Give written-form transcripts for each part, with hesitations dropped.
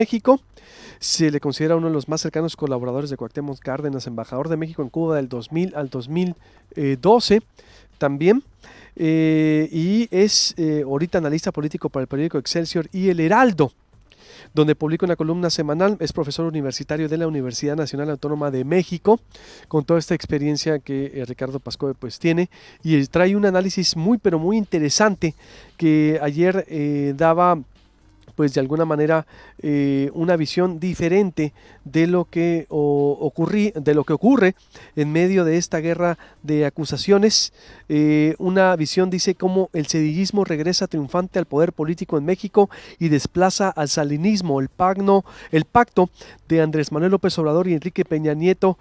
México. Se le considera uno de los más cercanos colaboradores de Cuauhtémoc Cárdenas, embajador de México en Cuba del 2000 al 2012 también. Y es ahorita analista político para el periódico Excelsior y El Heraldo, donde publica una columna semanal. Es profesor universitario de la Universidad Nacional Autónoma de México, con toda esta experiencia que Ricardo Pascoe pues tiene, y trae un análisis muy pero muy interesante que ayer daba pues de alguna manera una visión diferente de lo que de lo que ocurre en medio de esta guerra de acusaciones. Una visión dice cómo el cedillismo regresa triunfante al poder político en México y desplaza al salinismo, el pacto de Andrés Manuel López Obrador y Enrique Peña Nieto.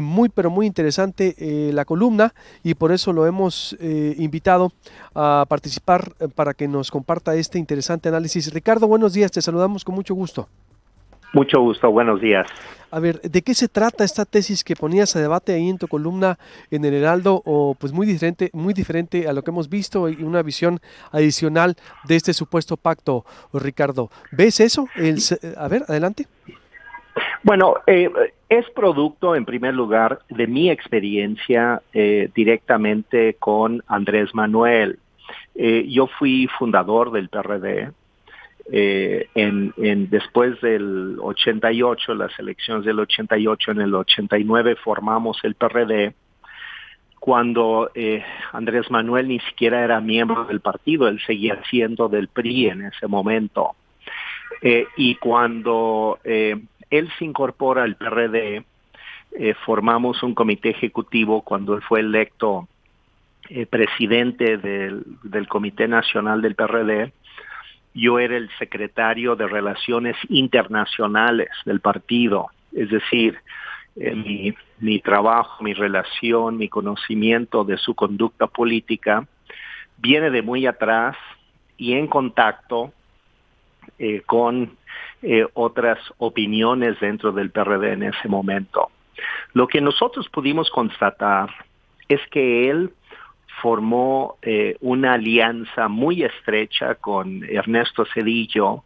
Muy pero muy interesante la columna, y por eso lo hemos invitado a participar para que nos comparta este interesante análisis. Ricardo, buenos días, te saludamos con mucho gusto. Mucho gusto, buenos días. A ver, ¿de qué se trata esta tesis que ponías a debate ahí en tu columna en el Heraldo? O pues muy diferente a lo que hemos visto, y una visión adicional de este supuesto pacto, Ricardo. ¿Ves eso? A ver, adelante. Bueno, es producto, en primer lugar, de mi experiencia directamente con Andrés Manuel. Yo fui fundador del PRD. Después del 88, las elecciones del 88, en el 89 formamos el PRD, cuando Andrés Manuel ni siquiera era miembro del partido, él seguía siendo del PRI en ese momento. Y cuando él se incorpora al PRD, formamos un comité ejecutivo cuando él fue electo presidente del Comité Nacional del PRD. Yo era el secretario de Relaciones Internacionales del partido, es decir, mi trabajo, mi relación, mi conocimiento de su conducta política viene de muy atrás y en contacto con otras opiniones dentro del PRD en ese momento. Lo que nosotros pudimos constatar es que él formó una alianza muy estrecha con Ernesto Zedillo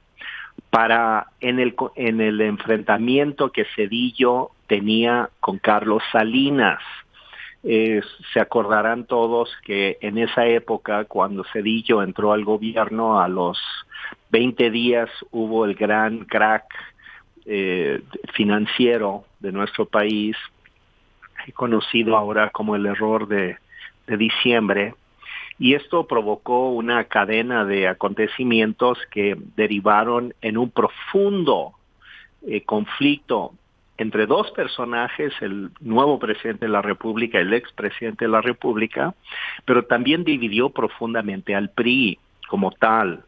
para en el enfrentamiento que Zedillo tenía con Carlos Salinas. Se acordarán todos que en esa época, cuando Zedillo entró al gobierno, a los 20 días hubo el gran crack financiero de nuestro país, conocido ahora como el error de diciembre, y esto provocó una cadena de acontecimientos que derivaron en un profundo conflicto entre dos personajes, el nuevo presidente de la República, el expresidente de la República, pero también dividió profundamente al PRI como tal.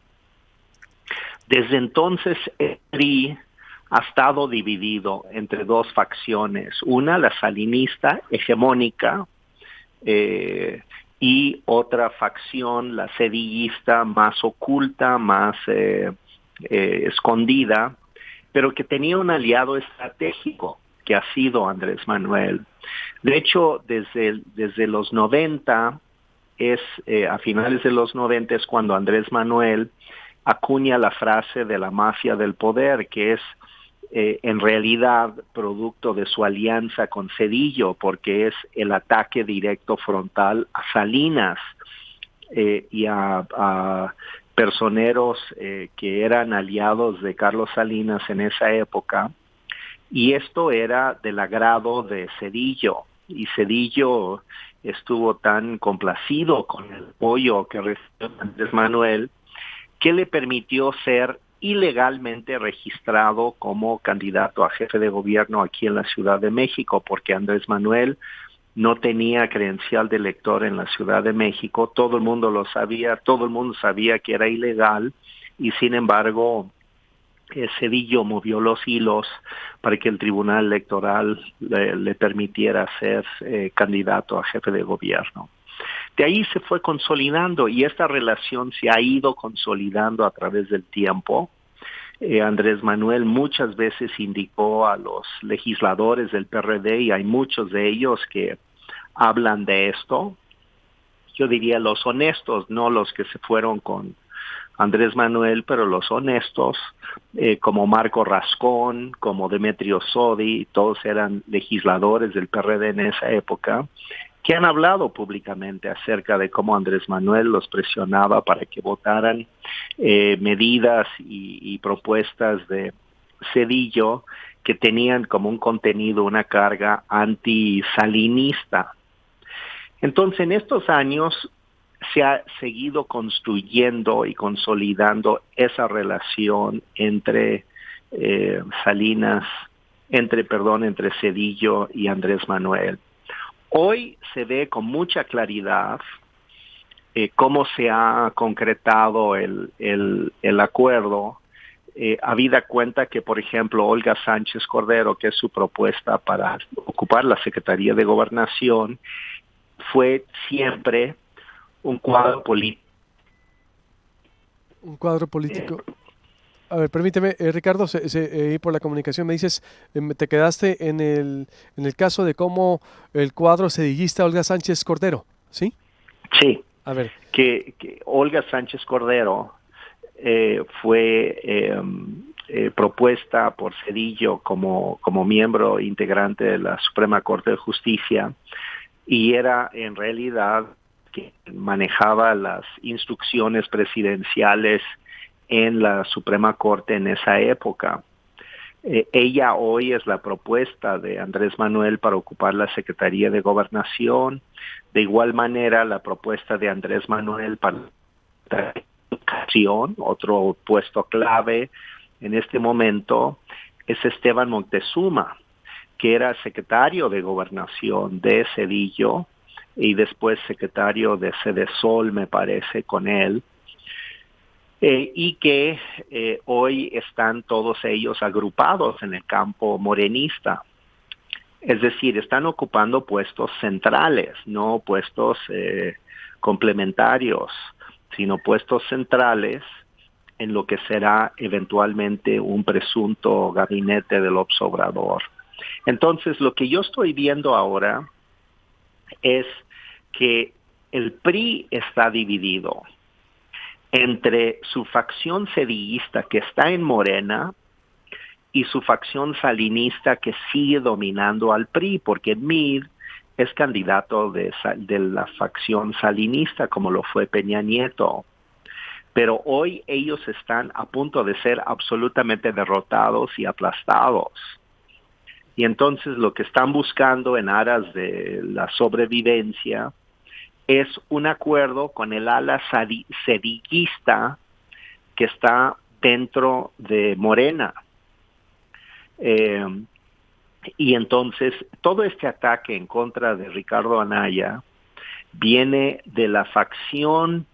Desde entonces, el PRI ha estado dividido entre dos facciones, una, la salinista, hegemónica, y otra facción, la zedillista, más oculta, más escondida, pero que tenía un aliado estratégico, que ha sido Andrés Manuel. De hecho, desde los 90, a finales de los 90 es cuando Andrés Manuel acuña la frase de la mafia del poder, que es en realidad producto de su alianza con Zedillo, porque es el ataque directo frontal a Salinas y a personeros que eran aliados de Carlos Salinas en esa época, y esto era del agrado de Zedillo, y Zedillo estuvo tan complacido con el apoyo que recibió Andrés Manuel, que le permitió ser ilegalmente registrado como candidato a jefe de gobierno aquí en la Ciudad de México, porque Andrés Manuel no tenía credencial de elector en la Ciudad de México. Todo el mundo lo sabía, todo el mundo sabía que era ilegal, y sin embargo Zedillo movió los hilos para que el Tribunal Electoral le permitiera ser candidato a jefe de gobierno. De ahí se fue consolidando, y esta relación se ha ido consolidando a través del tiempo. Andrés Manuel muchas veces indicó a los legisladores del PRD, y hay muchos de ellos que hablan de esto. Yo diría los honestos, no los que se fueron con Andrés Manuel, pero los honestos, como Marco Rascón, como Demetrio Sodi, todos eran legisladores del PRD en esa época, que han hablado públicamente acerca de cómo Andrés Manuel los presionaba para que votaran medidas y propuestas de Zedillo que tenían como un contenido, una carga antisalinista. Entonces, en estos años se ha seguido construyendo y consolidando esa relación entre entre Zedillo y Andrés Manuel. Hoy se ve con mucha claridad cómo se ha concretado el acuerdo, habida cuenta que, por ejemplo, Olga Sánchez Cordero, que es su propuesta para ocupar la Secretaría de Gobernación, fue siempre un cuadro político. Un cuadro político. A ver, permíteme, Ricardo, por la comunicación me dices, te quedaste en el caso de cómo el cuadro sedillista Olga Sánchez Cordero, ¿sí? Sí, a ver. que Olga Sánchez Cordero fue propuesta por Zedillo como miembro integrante de la Suprema Corte de Justicia, y era en realidad que manejaba las instrucciones presidenciales en la Suprema Corte en esa época. Ella hoy es la propuesta de Andrés Manuel para ocupar la Secretaría de Gobernación. De igual manera, la propuesta de Andrés Manuel para la educación, otro puesto clave en este momento, es Esteban Moctezuma, que era secretario de Gobernación de Zedillo y después secretario de Sedesol, me parece, con él. Y que hoy están todos ellos agrupados en el campo morenista. Es decir, están ocupando puestos centrales, no puestos complementarios, sino puestos centrales en lo que será eventualmente un presunto gabinete del López Obrador. Entonces, lo que yo estoy viendo ahora es que el PRI está dividido entre su facción zedillista que está en Morena y su facción salinista que sigue dominando al PRI, porque Meade es candidato de la facción salinista, como lo fue Peña Nieto. Pero hoy ellos están a punto de ser absolutamente derrotados y aplastados. Y entonces lo que están buscando en aras de la sobrevivencia es un acuerdo con el ala zedillista que está dentro de Morena. Y entonces todo este ataque en contra de Ricardo Anaya viene de la facción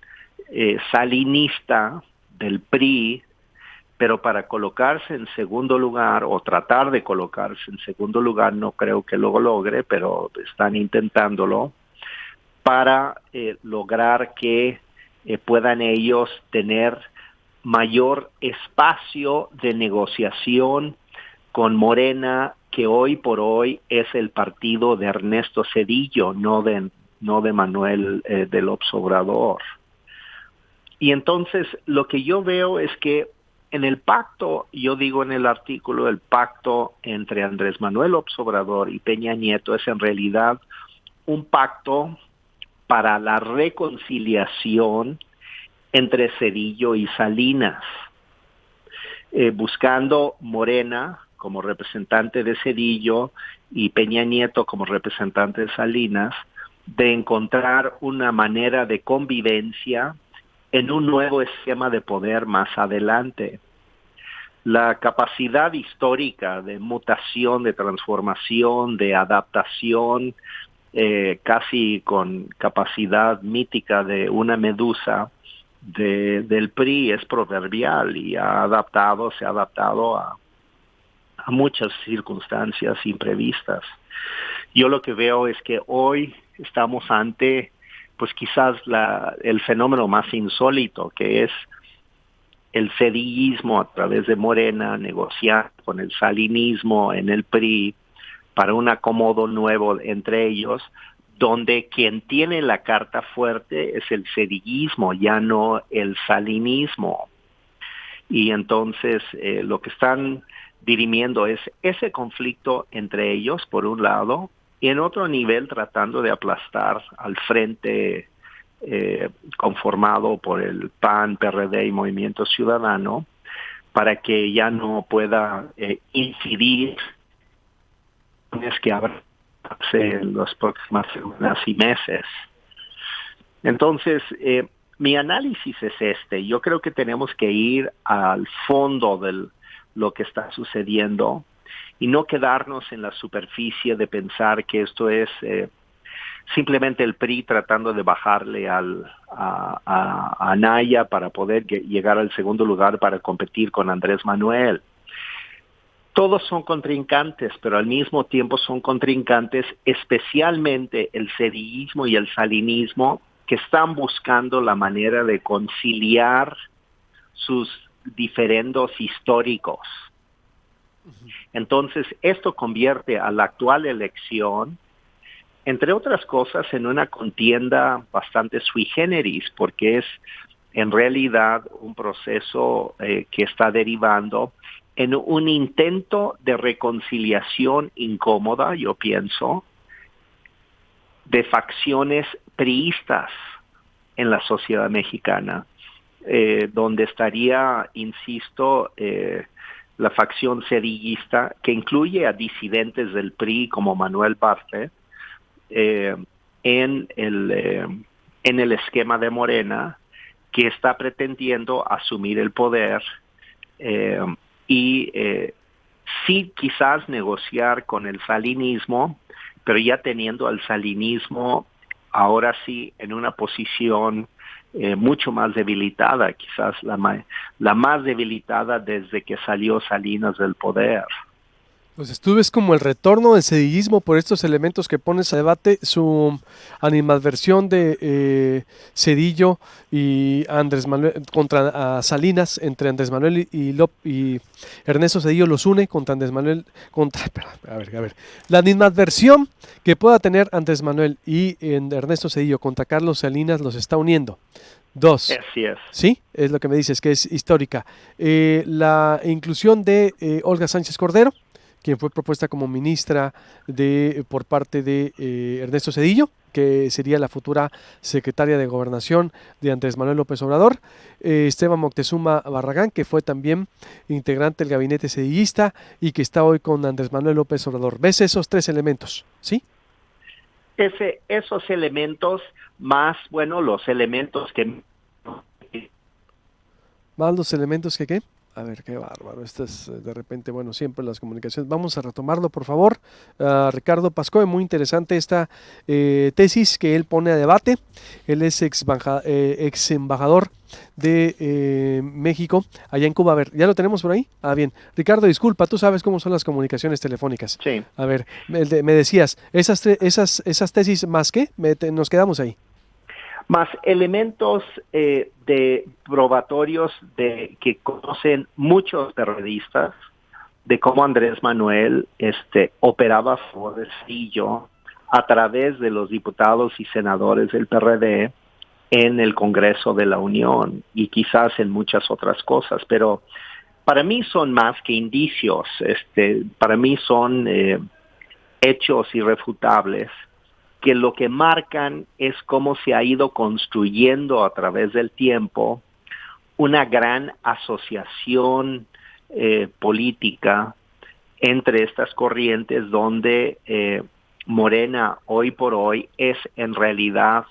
salinista del PRI, pero para colocarse en segundo lugar o tratar de colocarse en segundo lugar, no creo que lo logre, pero están intentándolo, para lograr que puedan ellos tener mayor espacio de negociación con Morena, que hoy por hoy es el partido de Ernesto Zedillo, no de Manuel de López Obrador. Y entonces lo que yo veo es que en el pacto, yo digo en el artículo, el pacto entre Andrés Manuel López Obrador y Peña Nieto es en realidad un pacto para la reconciliación entre Zedillo y Salinas, buscando Morena como representante de Zedillo y Peña Nieto como representante de Salinas, de encontrar una manera de convivencia en un nuevo esquema de poder más adelante. La capacidad histórica de mutación, de transformación, de adaptación, casi con capacidad mítica de una medusa del PRI es proverbial y se ha adaptado a muchas circunstancias imprevistas. Yo lo que veo es que hoy estamos ante, pues quizás el fenómeno más insólito, que es el zedillismo a través de Morena negociar con el salinismo en el PRI para un acomodo nuevo entre ellos, donde quien tiene la carta fuerte es el cedillismo, ya no el salinismo. Y entonces lo que están dirimiendo es ese conflicto entre ellos, por un lado, y en otro nivel tratando de aplastar al frente conformado por el PAN, PRD y Movimiento Ciudadano, para que ya no pueda incidir en que habrá en las próximas semanas y meses. Entonces, mi análisis es este. Yo creo que tenemos que ir al fondo de lo que está sucediendo y no quedarnos en la superficie de pensar que esto es simplemente el PRI tratando de bajarle a Anaya para poder llegar al segundo lugar para competir con Andrés Manuel. Todos son contrincantes, pero al mismo tiempo son contrincantes, especialmente el cedillismo y el salinismo, que están buscando la manera de conciliar sus diferendos históricos. Entonces, esto convierte a la actual elección, entre otras cosas, en una contienda bastante sui generis, porque es en realidad un proceso que está derivando en un intento de reconciliación incómoda, yo pienso, de facciones priistas en la sociedad mexicana, donde estaría, insisto, la facción cedillista, que incluye a disidentes del PRI como Manuel Bartlett, en el esquema de Morena, que está pretendiendo asumir el poder y sí quizás negociar con el salinismo, pero ya teniendo al salinismo ahora sí en una posición mucho más debilitada, quizás la más debilitada desde que salió Salinas del poder. Pues tú ves como el retorno del cedillismo por estos elementos que pones a debate, su animadversión de Cedillo y Andrés Manuel contra Salinas, entre Andrés Manuel y Ernesto Cedillo los une contra Andrés Manuel, a ver, la animadversión que pueda tener Andrés Manuel y Ernesto Cedillo contra Carlos Salinas los está uniendo. Dos. Así es. Sí, es lo que me dices, que es histórica. La inclusión de Olga Sánchez Cordero, quien fue propuesta como ministra por parte de Ernesto Cedillo, que sería la futura secretaria de Gobernación de Andrés Manuel López Obrador, Esteban Moctezuma Barragán, que fue también integrante del gabinete cedillista y que está hoy con Andrés Manuel López Obrador. ¿Ves esos tres elementos? ¿Sí? Esos elementos más, bueno, los elementos que... Más los elementos que ¿qué? A ver, qué bárbaro. Esto es de repente, bueno, siempre las comunicaciones. Vamos a retomarlo, por favor. Ricardo Pascoe, muy interesante esta tesis que él pone a debate. Él es ex embajador de México allá en Cuba. A ver, ¿ya lo tenemos por ahí? Ah, bien. Ricardo, disculpa, tú sabes cómo son las comunicaciones telefónicas. Sí. A ver, me decías, esas tesis más qué, nos quedamos ahí. Más elementos de probatorios de que conocen muchos periodistas de cómo Andrés Manuel operaba a favor de Cedillo a través de los diputados y senadores del PRD en el Congreso de la Unión y quizás en muchas otras cosas, pero para mí son más que indicios, para mí son hechos irrefutables que lo que marcan es cómo se ha ido construyendo a través del tiempo una gran asociación política entre estas corrientes donde Morena hoy por hoy es en realidad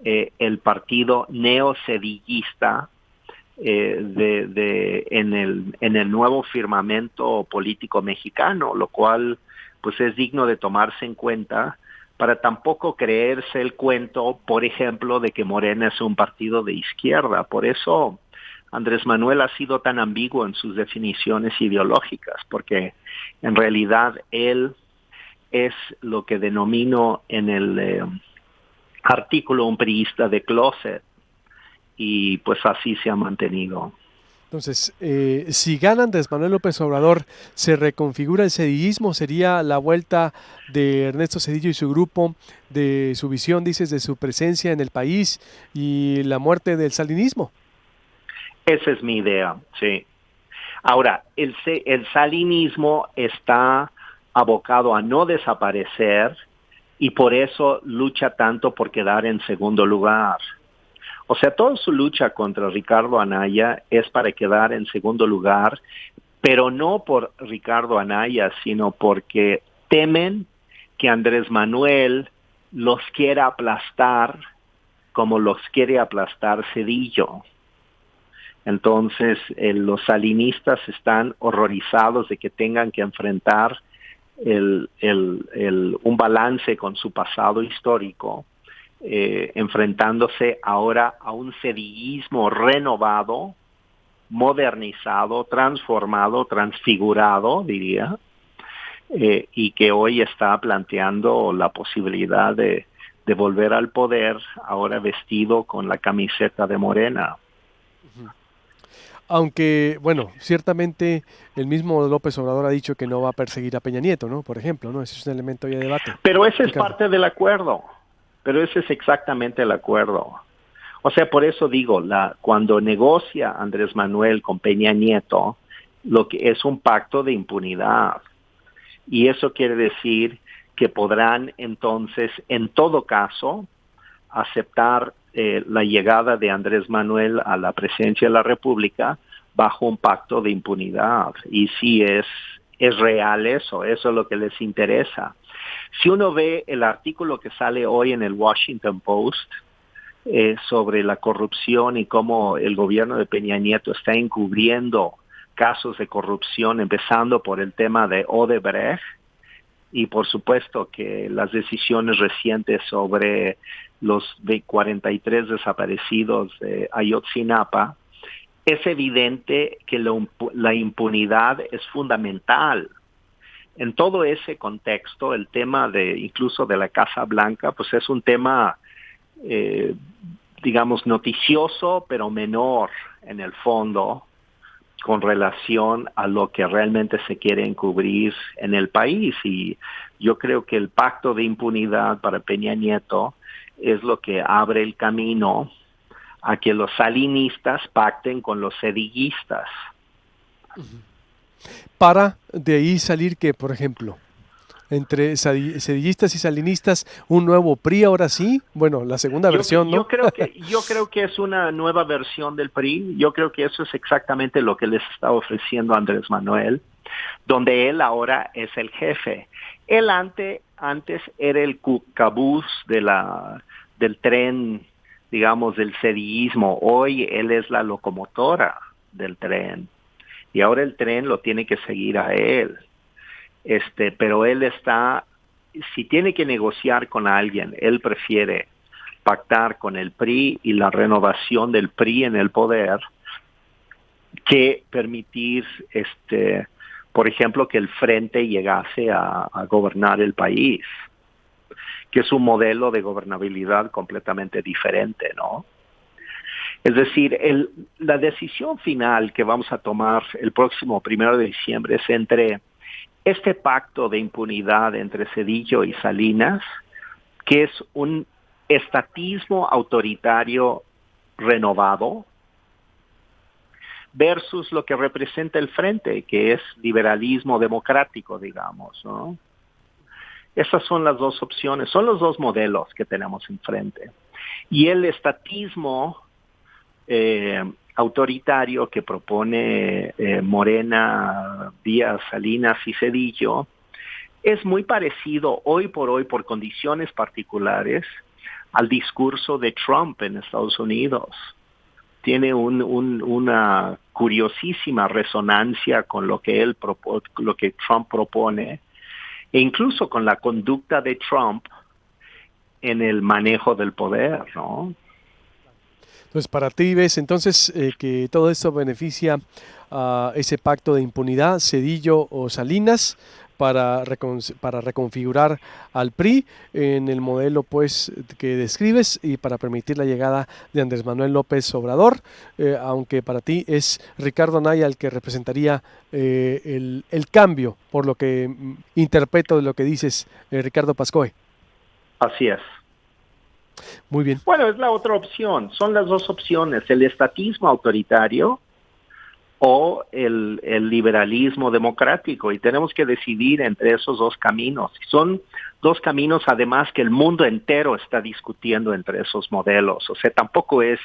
el partido neocedillista en el nuevo firmamento político mexicano, lo cual pues es digno de tomarse en cuenta para tampoco creerse el cuento, por ejemplo, de que Morena es un partido de izquierda. Por eso Andrés Manuel ha sido tan ambiguo en sus definiciones ideológicas, porque en realidad él es lo que denomino en el artículo un priista de closet, y pues así se ha mantenido. Entonces, si gana Andrés Manuel López Obrador, ¿se reconfigura el cedillismo? ¿Sería la vuelta de Ernesto Zedillo y su grupo, de su visión, dices, de su presencia en el país y la muerte del salinismo? Esa es mi idea, sí. Ahora, el salinismo está abocado a no desaparecer y por eso lucha tanto por quedar en segundo lugar. O sea, toda su lucha contra Ricardo Anaya es para quedar en segundo lugar, pero no por Ricardo Anaya, sino porque temen que Andrés Manuel los quiera aplastar como los quiere aplastar Zedillo. Entonces, los salinistas están horrorizados de que tengan que enfrentar un balance con su pasado histórico, enfrentándose ahora a un cedillismo renovado, modernizado, transformado, transfigurado, diría, y que hoy está planteando la posibilidad de volver al poder, ahora vestido con la camiseta de Morena. Aunque, bueno, ciertamente el mismo López Obrador ha dicho que no va a perseguir a Peña Nieto, ¿no? Por ejemplo, ¿no? Ese es un elemento ya de debate, Pero ese es Ricardo. parte del acuerdo, pero ese es exactamente el acuerdo. O sea, por eso digo, cuando negocia Andrés Manuel con Peña Nieto, lo que es un pacto de impunidad. Y eso quiere decir que podrán entonces, en todo caso, aceptar la llegada de Andrés Manuel a la presidencia de la República bajo un pacto de impunidad. Y sí es real eso es lo que les interesa. Si uno ve el artículo que sale hoy en el Washington Post sobre la corrupción y cómo el gobierno de Peña Nieto está encubriendo casos de corrupción, empezando por el tema de Odebrecht, y por supuesto que las decisiones recientes sobre los 43 desaparecidos de Ayotzinapa, es evidente que la impunidad es fundamental. En todo ese contexto, el tema de incluso de la Casa Blanca, pues es un tema, eh, digamos, noticioso, pero menor en el fondo, con relación a lo que realmente se quiere encubrir en el país. Y yo creo que el pacto de impunidad para Peña Nieto es lo que abre el camino a que los salinistas pacten con los cedillistas. Para de ahí salir que, por ejemplo, entre sedillistas y salinistas, un nuevo PRI ahora sí, bueno, la segunda versión, ¿no? Yo creo que es una nueva versión del PRI. Yo creo que eso es exactamente lo que les está ofreciendo Andrés Manuel, donde él ahora es el jefe. Él antes era el cabuz del tren, digamos, del cedillismo. Hoy él es la locomotora del tren. Y ahora el tren lo tiene que seguir a él. Pero él si tiene que negociar con alguien, él prefiere pactar con el PRI y la renovación del PRI en el poder que permitir, por ejemplo, que el Frente llegase a gobernar el país, que es un modelo de gobernabilidad completamente diferente, ¿no? Es decir, la decisión final que vamos a tomar el próximo 1 de diciembre es entre este pacto de impunidad entre Zedillo y Salinas, que es un estatismo autoritario renovado, versus lo que representa el Frente, que es liberalismo democrático, digamos, ¿no? Esas son las dos opciones, son los dos modelos que tenemos enfrente. Y el estatismo autoritario que propone Morena, Díaz, Salinas y Zedillo es muy parecido hoy por condiciones particulares al discurso de Trump en Estados Unidos. Tiene una curiosísima resonancia con lo que lo que Trump propone, e incluso con la conducta de Trump en el manejo del poder, ¿no? Entonces, para ti ves entonces que todo esto beneficia a ese pacto de impunidad, Zedillo o Salinas, para reconfigurar al PRI en el modelo pues que describes y para permitir la llegada de Andrés Manuel López Obrador, aunque para ti es Ricardo Anaya el que representaría el cambio, por lo que interpreto de lo que dices, Ricardo Pascoe. Así es. Muy bien. Bueno, es la otra opción. Son las dos opciones, el estatismo autoritario o el liberalismo democrático, y tenemos que decidir entre esos dos caminos. Son dos caminos además que el mundo entero está discutiendo entre esos modelos. O sea, tampoco es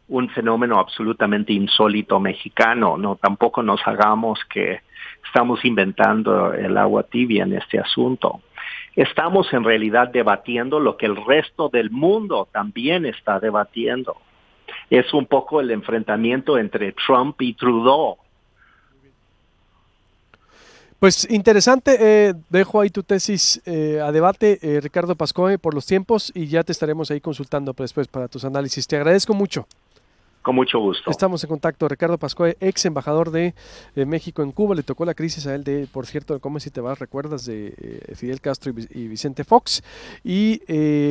un fenómeno absolutamente insólito mexicano, no, tampoco nos hagamos que estamos inventando el agua tibia en este asunto. Estamos en realidad debatiendo lo que el resto del mundo también está debatiendo. Es un poco el enfrentamiento entre Trump y Trudeau. Pues interesante, dejo ahí tu tesis a debate, Ricardo Pascoe, por los tiempos, y ya te estaremos ahí consultando después para tus análisis. Te agradezco mucho. Con mucho gusto. Estamos en contacto. Ricardo Pascoe, ex embajador de México en Cuba. Le tocó la crisis a él por cierto, ¿cómo si te vas? Recuerdas de Fidel Castro y Vicente Fox. Y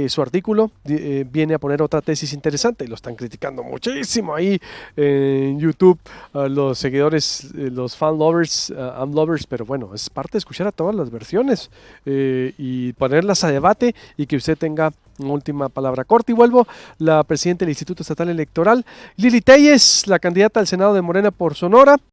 su artículo viene a poner otra tesis interesante. Y lo están criticando muchísimo ahí en YouTube los seguidores, los fan lovers, lovers. Pero bueno, es parte de escuchar a todas las versiones y ponerlas a debate y que usted tenga una última palabra. Corte y vuelvo. La presidenta del Instituto Estatal Electoral, Lili Telles, la candidata al Senado de Morena por Sonora.